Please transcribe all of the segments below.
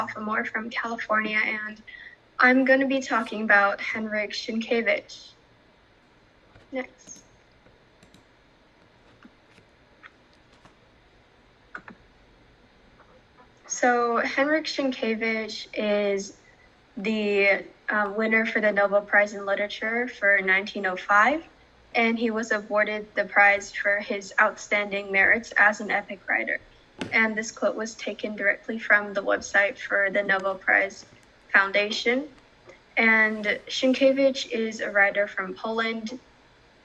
sophomore from California, and I'm going to be talking about Henryk Sienkiewicz. Next. So Henryk Sienkiewicz is the winner for the Nobel Prize in Literature for 1905, and he was awarded the prize for his outstanding merits as an epic writer. And this quote was taken directly from the website for the Nobel Prize Foundation. And Sienkiewicz is a writer from Poland.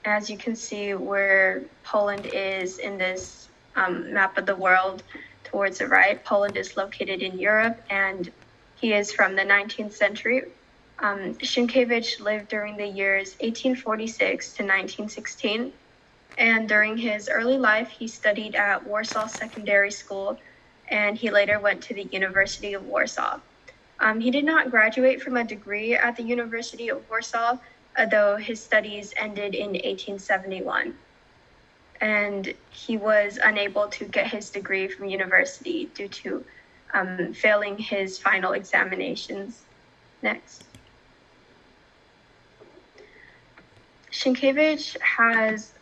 As you can see where Poland is in this map of the world towards the right, Poland is located in Europe, and he is from the 19th century. Sienkiewicz lived during the years 1846 to 1916. And during his early life, he studied at Warsaw Secondary School, and he later went to the University of Warsaw. He did not graduate from a degree at the University of Warsaw, though his studies ended in 1871. And he was unable to get his degree from university due to failing his final examinations. Next. Sienkiewicz has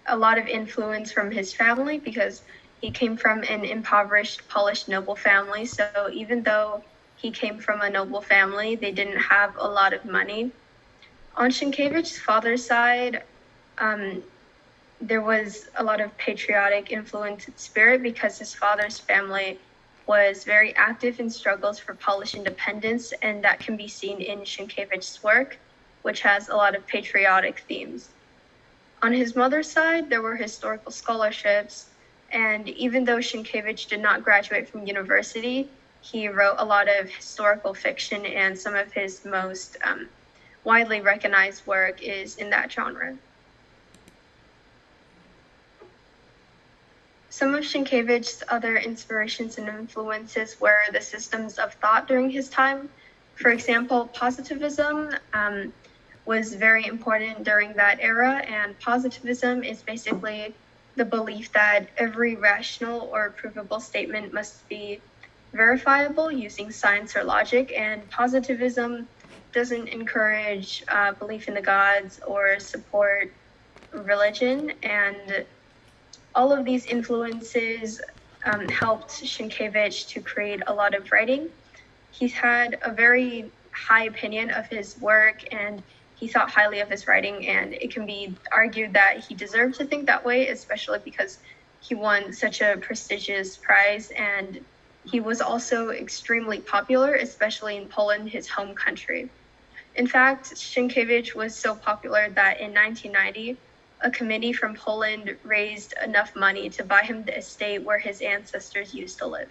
a lot of influence from his family because he came from an impoverished Polish noble family. So even though he came from a noble family, they didn't have a lot of money. On Sienkiewicz's father's side, there was a lot of patriotic influence and spirit because his father's family was very active in struggles for Polish independence, and that can be seen in Sienkiewicz's work, which has a lot of patriotic themes. On his mother's side, there were historical scholarships, and even though Sienkiewicz did not graduate from university, he wrote a lot of historical fiction, and some of his most widely recognized work is in that genre. Some of Sienkiewicz's other inspirations and influences were the systems of thought during his time. For example, positivism was very important during that era, and positivism is basically the belief that every rational or provable statement must be verifiable using science or logic, and positivism doesn't encourage belief in the gods or support religion, and all of these influences helped Sienkiewicz to create a lot of writing. He had a very high opinion of his work, and he thought highly of his writing, and it can be argued that he deserved to think that way, especially because he won such a prestigious prize, and he was also extremely popular, especially in Poland, his home country. In fact, Sienkiewicz was so popular that in 1990, a committee from Poland raised enough money to buy him the estate where his ancestors used to live.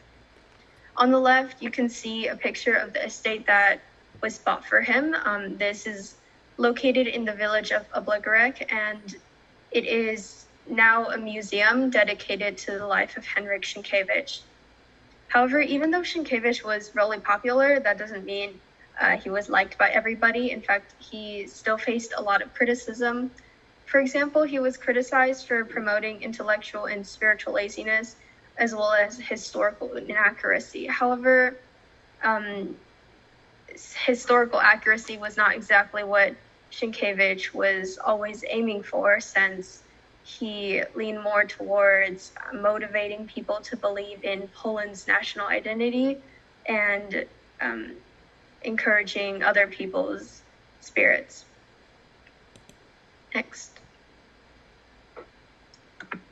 On the left, you can see a picture of the estate that was bought for him. This is located in the village of Obligorek, and it is now a museum dedicated to the life of Henryk Sienkiewicz. However, even though Sienkiewicz was really popular, that doesn't mean he was liked by everybody. In fact, he still faced a lot of criticism. For example, he was criticized for promoting intellectual and spiritual laziness, as well as historical inaccuracy. However, historical accuracy was not exactly what Sienkiewicz was always aiming for, since he leaned more towards motivating people to believe in Poland's national identity and encouraging other people's spirits. Next.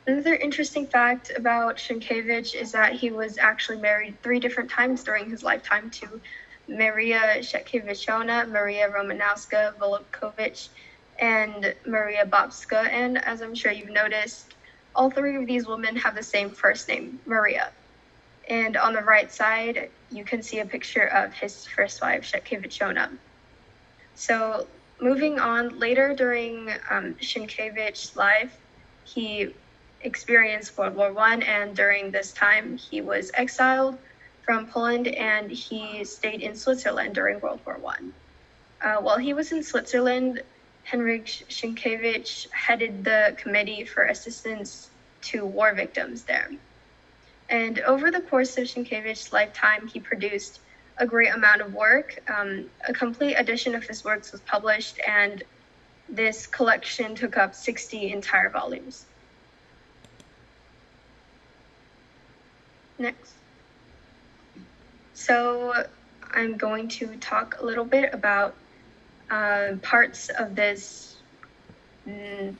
Another interesting fact about Sienkiewicz is that he was actually married 3 different times during his lifetime to Maria Sienkiewiczowa, Maria Romanowska Volokowicz, and Maria Babska. And as I'm sure you've noticed, all 3 of these women have the same first name, Maria. And on the right side, you can see a picture of his first wife, Sienkiewiczowa. So moving on, later during Sienkiewicz's life, he experienced World War I, and during this time, he was exiled from Poland, and he stayed in Switzerland during World War I. While he was in Switzerland, Henryk Sienkiewicz headed the Committee for Assistance to War Victims there. And over the course of Sienkiewicz's lifetime, he produced a great amount of work. A complete edition of his works was published, and this collection took up 60 entire volumes. Next. So I'm going to talk a little bit about parts of this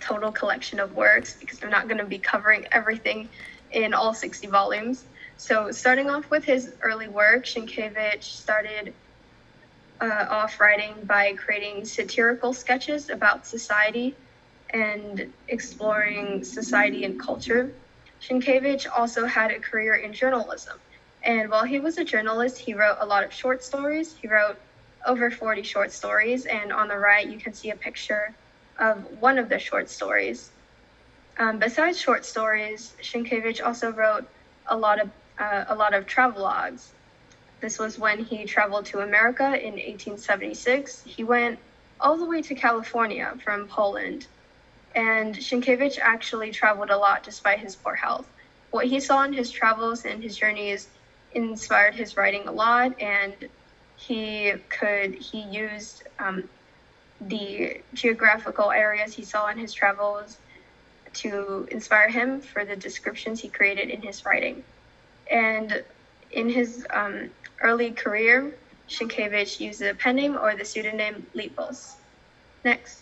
total collection of works, because I'm not going to be covering everything in all 60 volumes. So starting off with his early work, Sienkiewicz started off writing by creating satirical sketches about society and exploring society and culture. Sienkiewicz also had a career in journalism. And while he was a journalist, he wrote a lot of short stories. He wrote over 40 short stories. And on the right, you can see a picture of one of the short stories. Besides short stories, Sienkiewicz also wrote a lot of travelogues. This was when he traveled to America in 1876. He went all the way to California from Poland. And Sienkiewicz actually traveled a lot despite his poor health. What he saw in his travels and his journeys inspired his writing a lot, and he used the geographical areas he saw in his travels to inspire him for the descriptions he created in his writing. And in his early career, Sienkiewicz used the pen name or the pseudonym Lipos. Next.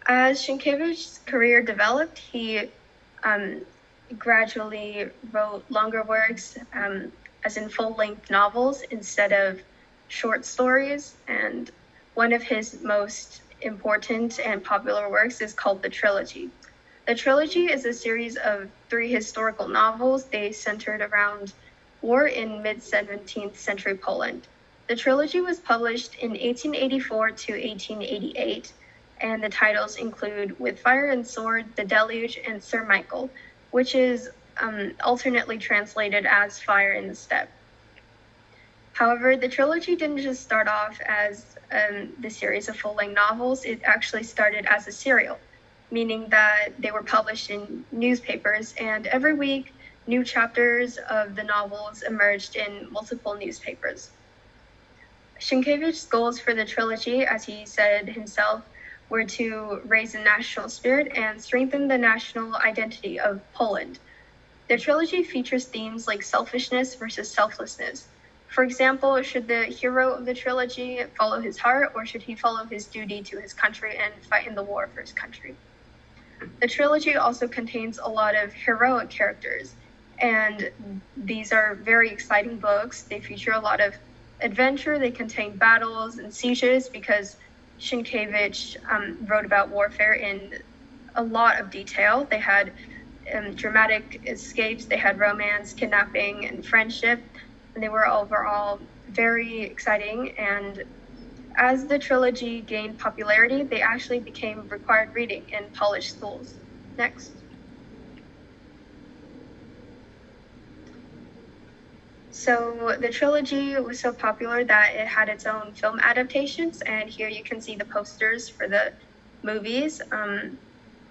As Sienkiewicz's career developed, he gradually wrote longer works, as in full-length novels instead of short stories. And one of his most important and popular works is called the Trilogy. The Trilogy is a series of 3 historical novels. They centered around war in mid-17th century Poland. The Trilogy was published in 1884 to 1888, and the titles include With Fire and Sword, The Deluge, and Sir Michael, which is alternately translated as Fire in the Steppe. However, the Trilogy didn't just start off as the series of full-length novels. It actually started as a serial, meaning that they were published in newspapers, and every week new chapters of the novels emerged in multiple newspapers. Sienkiewicz's goals for the Trilogy, as he said himself, were to raise the national spirit and strengthen the national identity of Poland. The Trilogy features themes like selfishness versus selflessness. For example, should the hero of the Trilogy follow his heart, or should he follow his duty to his country and fight in the war for his country? The Trilogy also contains a lot of heroic characters, and these are very exciting books. They feature a lot of adventure. They contain battles and sieges, because Sienkiewicz wrote about warfare in a lot of detail. They had dramatic escapes, they had romance, kidnapping, and friendship, and they were overall very exciting. And as the Trilogy gained popularity, they actually became required reading in Polish schools. Next. So the Trilogy was so popular that it had its own film adaptations, and here you can see the posters for the movies.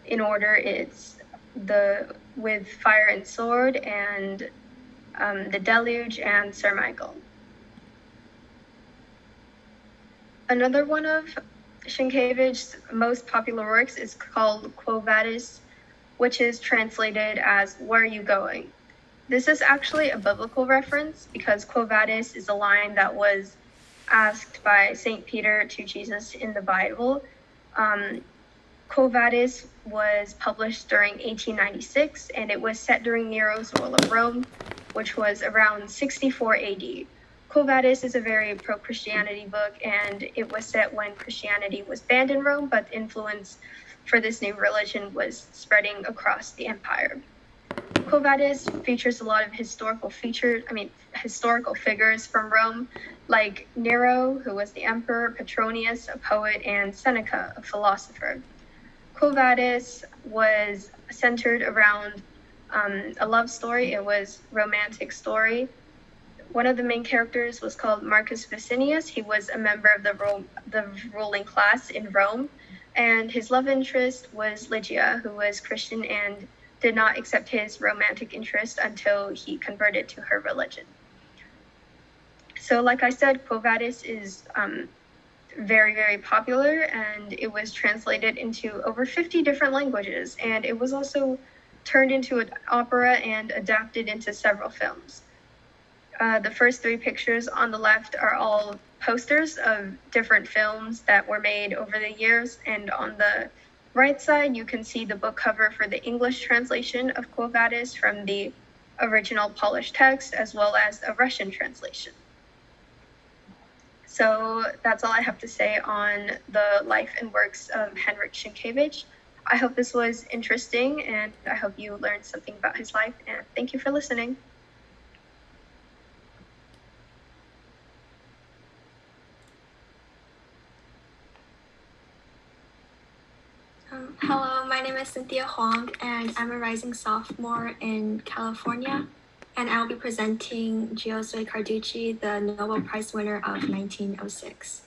In order, it's the With Fire and Sword, and The Deluge, and Sir Michael. Another one of Sienkiewicz's most popular works is called Quo Vadis, which is translated as Where Are You Going? This is actually a biblical reference, because Quo Vadis is a line that was asked by St. Peter to Jesus in the Bible. Quo Vadis was published during 1896, and it was set during Nero's rule of Rome, which was around 64 AD. Quo Vadis is a very pro-Christianity book, and it was set when Christianity was banned in Rome, but the influence for this new religion was spreading across the empire. Quo Vadis features a lot of historical figures from Rome, like Nero, who was the emperor, Petronius, a poet, and Seneca, a philosopher. Quo Vadis was centered around a love story. It was a romantic story. One of the main characters was called Marcus Vicinius. He was a member of the ruling class in Rome, and his love interest was Lygia, who was Christian and did not accept his romantic interest until he converted to her religion. So like I said, Quo Vadis is very, very popular, and it was translated into over 50 different languages, and it was also turned into an opera and adapted into several films. The first three pictures on the left are all posters of different films that were made over the years, and on the right side you can see the book cover for the English translation of Quo Vadis from the original Polish text, as well as a Russian translation. So that's all I have to say on the life and works of Henryk Sienkiewicz. I hope this was interesting, and I hope you learned something about his life, and thank you for listening. Hello, my name is Cynthia Huang, and I'm a rising sophomore in California, and I'll be presenting Giosuè Carducci, the Nobel Prize winner of 1906.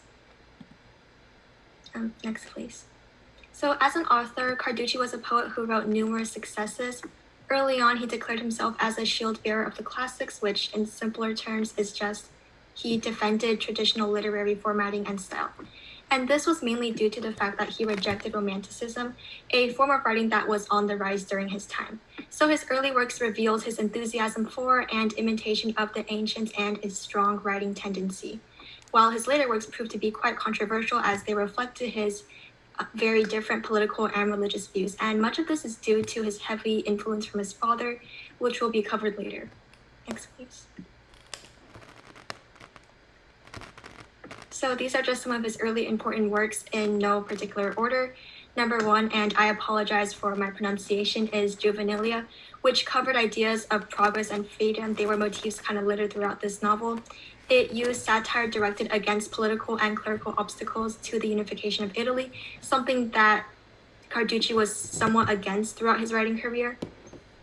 Next, please. So as an author, Carducci was a poet who wrote numerous successes. Early on, he declared himself as a shield bearer of the classics, which in simpler terms is just he defended traditional literary formatting and style. And this was mainly due to the fact that he rejected Romanticism, a form of writing that was on the rise during his time. So his early works revealed his enthusiasm for and imitation of the ancients and his strong writing tendency, while his later works proved to be quite controversial as they reflected his very different political and religious views. And much of this is due to his heavy influence from his father, which will be covered later. Next, please. So these are just some of his early important works in no particular order. Number one, and I apologize for my pronunciation, is Juvenilia, which covered ideas of progress and freedom. They were motifs kind of littered throughout this novel. It used satire directed against political and clerical obstacles to the unification of Italy, something that Carducci was somewhat against throughout his writing career.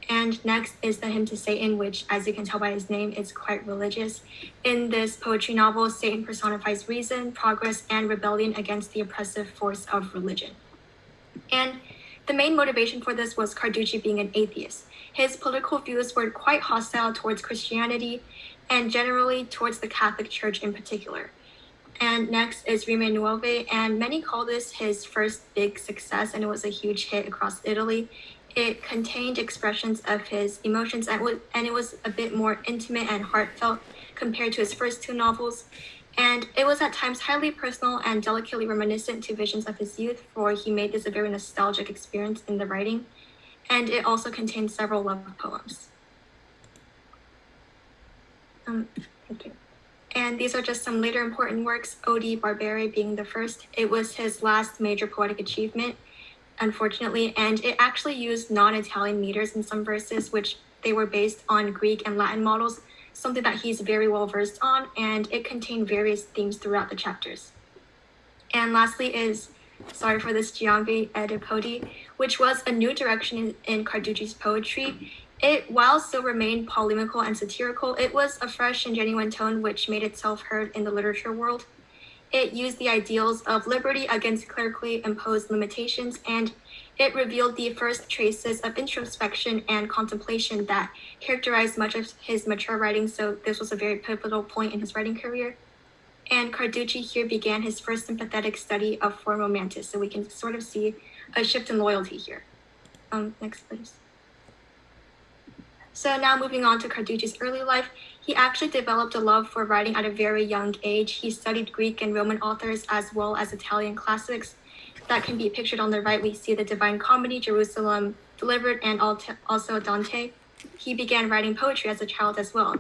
And next is the Hymn to Satan, which, as you can tell by his name, is quite religious. In this poetry novel, Satan personifies reason, progress, and rebellion against the oppressive force of religion. And the main motivation for this was Carducci being an atheist. His political views were quite hostile towards Christianity and generally towards the Catholic Church in particular. And next is Rime Nuove, and many call this his first big success, and it was a huge hit across Italy. It contained expressions of his emotions, and it was a bit more intimate and heartfelt compared to his first two novels. And it was at times highly personal and delicately reminiscent to visions of his youth, for he made this a very nostalgic experience in the writing. And it also contained several love poems. Thank you. And these are just some later important works, Odi, Barbare being the first. It was his last major poetic achievement, unfortunately, and it actually used non-Italian meters in some verses, which they were based on Greek and Latin models, something that he's very well versed on, and it contained various themes throughout the chapters. And lastly is, sorry for this, Giambi Edipodi, which was a new direction in Carducci's poetry. It, while still remained polemical and satirical, it was a fresh and genuine tone which made itself heard in the literature world. It used the ideals of liberty against clerically imposed limitations, and it revealed the first traces of introspection and contemplation that characterized much of his mature writing, so this was a very pivotal point in his writing career. And Carducci here began his first sympathetic study of foreign romantics, so we can sort of see a shift in loyalty here. Next, please. So now moving on to Carducci's early life, he actually developed a love for writing at a very young age. He studied Greek and Roman authors as well as Italian classics. That can be pictured on the right. We see the Divine Comedy, Jerusalem Delivered, and also Dante. He began writing poetry as a child as well.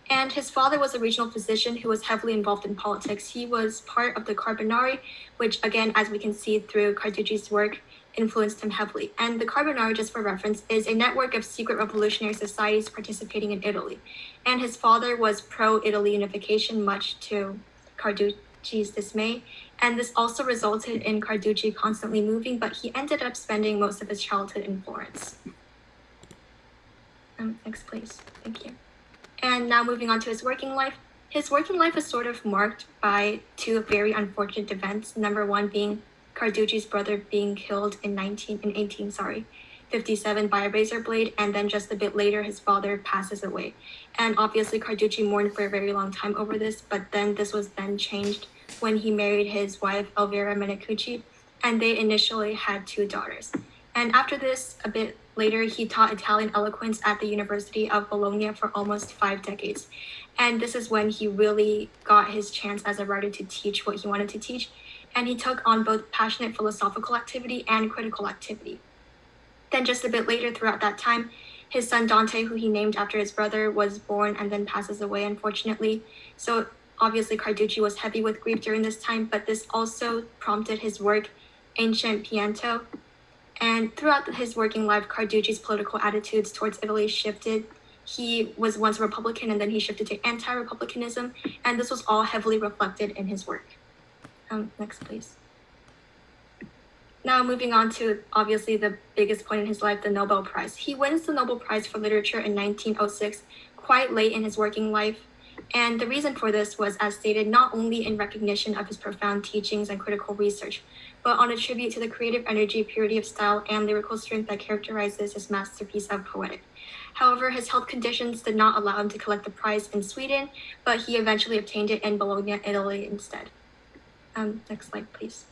And his father was a regional physician who was heavily involved in politics. He was part of the Carbonari, which again, as we can see through Carducci's work, influenced him heavily. And the Carbonari, just for reference, is a network of secret revolutionary societies participating in Italy. And his father was pro-Italy unification, much to Carducci's dismay. And this also resulted in Carducci constantly moving, but he ended up spending most of his childhood in Florence. Next, please. Thank you. And now moving on to his working life. His working life is sort of marked by two very unfortunate events. Number one being Carducci's brother being killed in 18. 1857 by a razor blade, and then just a bit later his father passes away. And obviously Carducci mourned for a very long time over this, but then this was then changed when he married his wife Elvira Meneccucci, and they initially had 2 daughters. And after this, a bit later, he taught Italian eloquence at the University of Bologna for almost 5 decades. And this is when he really got his chance as a writer to teach what he wanted to teach, and he took on both passionate philosophical activity and critical activity. Then just a bit later throughout that time, his son Dante, who he named after his brother, was born and then passes away, unfortunately. So obviously Carducci was heavy with grief during this time, but this also prompted his work, Ancient Pianto. And throughout his working life, Carducci's political attitudes towards Italy shifted. He was once a Republican and then he shifted to anti-Republicanism, and this was all heavily reflected in his work. Next, please. Now moving on to obviously the biggest point in his life, the Nobel Prize. He wins the Nobel Prize for Literature in 1906, quite late in his working life. And the reason for this was, as stated, not only in recognition of his profound teachings and critical research, but on a tribute to the creative energy, purity of style, and lyrical strength that characterizes his masterpiece of Poetic. However, his health conditions did not allow him to collect the prize in Sweden, but he eventually obtained it in Bologna, Italy instead. Next slide, please.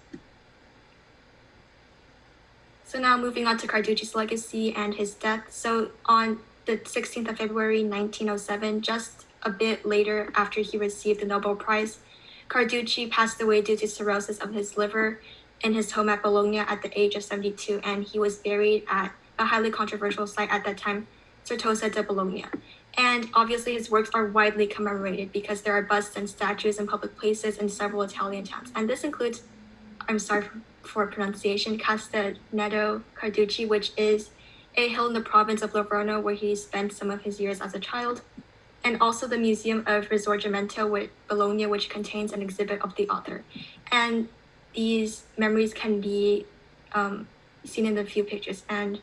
So now moving on to Carducci's legacy and his death. So on the 16th of February, 1907, just a bit later after he received the Nobel Prize, Carducci passed away due to cirrhosis of his liver in his home at Bologna at the age of 72, and he was buried at a highly controversial site at that time, Certosa de Bologna. And obviously his works are widely commemorated because there are busts and statues in public places in several Italian towns. And this includes, I'm sorry for pronunciation, Castanedo Carducci, which is a hill in the province of Livorno where he spent some of his years as a child, and also the Museum of Risorgimento with Bologna, which contains an exhibit of the author. And these memories can be seen in the few pictures. And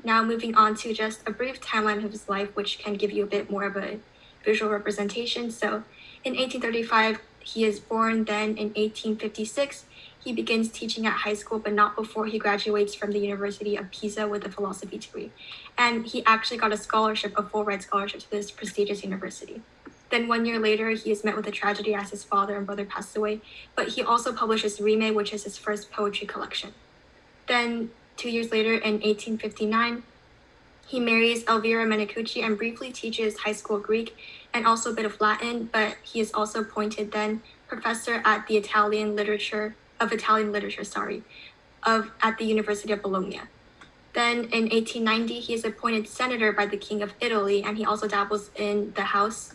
now moving on to just a brief timeline of his life, which can give you a bit more of a visual representation. So in 1835, he is born. Then in 1856, he begins teaching at high school, but not before he graduates from the University of Pisa with a philosophy degree. And he actually got a scholarship, a full ride scholarship to this prestigious university. Then 1 year later, he is met with a tragedy as his father and brother passed away, but he also publishes Rime, which is his first poetry collection. Then 2 years later, in 1859, he marries Elvira Meneccucci and briefly teaches high school Greek and also a bit of Latin, but he is also appointed then professor at the Italian literature at the University of Bologna. Then in 1890, he is appointed senator by the King of Italy, and he also dabbles in the House.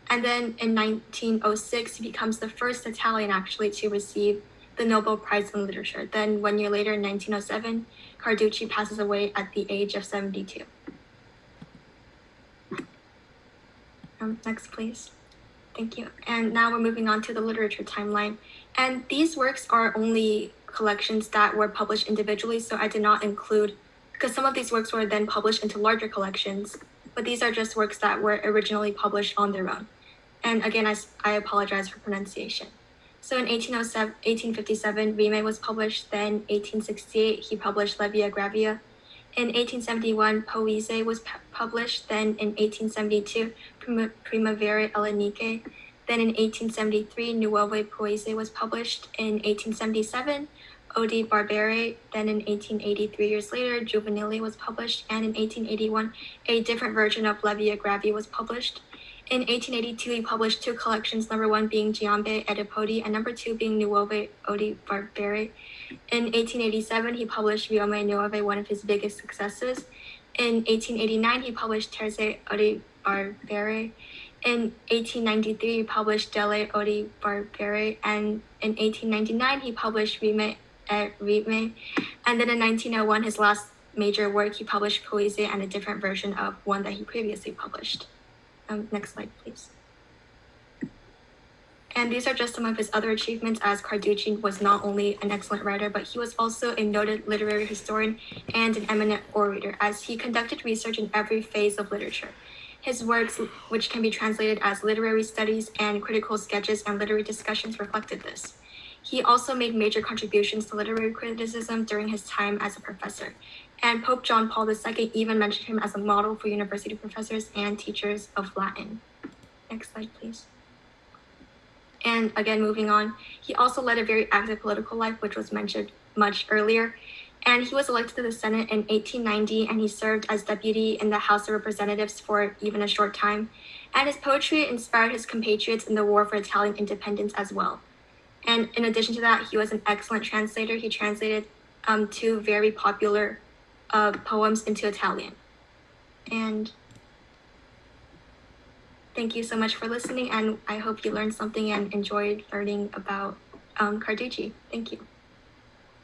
And then in 1906, he becomes the first Italian actually to receive the Nobel Prize in Literature. Then 1 year later, in 1907, Carducci passes away at the age of 72. Next, please. Thank you. And now we're moving on to the literature timeline. And these works are only collections that were published individually, so I did not include, because some of these works were then published into larger collections, but these are just works that were originally published on their own. And again, I apologize for pronunciation. So in 1857, Rime was published. Then 1868, he published La Via Gravia. In 1871, Poesie was published. Then in 1872, Primavere Elleniche. Then in 1873, Nuove Poesie was published. In 1877, Odi Barbare. Then in 1880, 3 years later, Juvenilia was published. And in 1881, a different version of La Via Gravia was published. In 1882, he published 2 collections, number 1 being Giambe Edipodi and number 2 being Nuove Odi Barbare. In 1887, he published Riome Nuove, one of his biggest successes. In 1889, he published Terze Odi Barbare. In 1893, he published Delle Odi Barbare. And in 1899, he published Rime et Rime. And then in 1901, his last major work, he published Poesie and a different version of one that he previously published. Next slide, please. And these are just some of his other achievements, as Carducci was not only an excellent writer, but he was also a noted literary historian and an eminent orator, as he conducted research in every phase of literature. His works, which can be translated as literary studies and critical sketches and literary discussions, reflected this. He also made major contributions to literary criticism during his time as a professor. And Pope John Paul II even mentioned him as a model for university professors and teachers of Latin. Next slide, please. And again, moving on, he also led a very active political life, which was mentioned much earlier. And he was elected to the Senate in 1890, and he served as deputy in the House of Representatives for even a short time. And his poetry inspired his compatriots in the war for Italian independence as well. And in addition to that, he was an excellent translator. He translated 2 very popular poems into Italian. And thank you so much for listening, and I hope you learned something and enjoyed learning about Carducci. Thank you.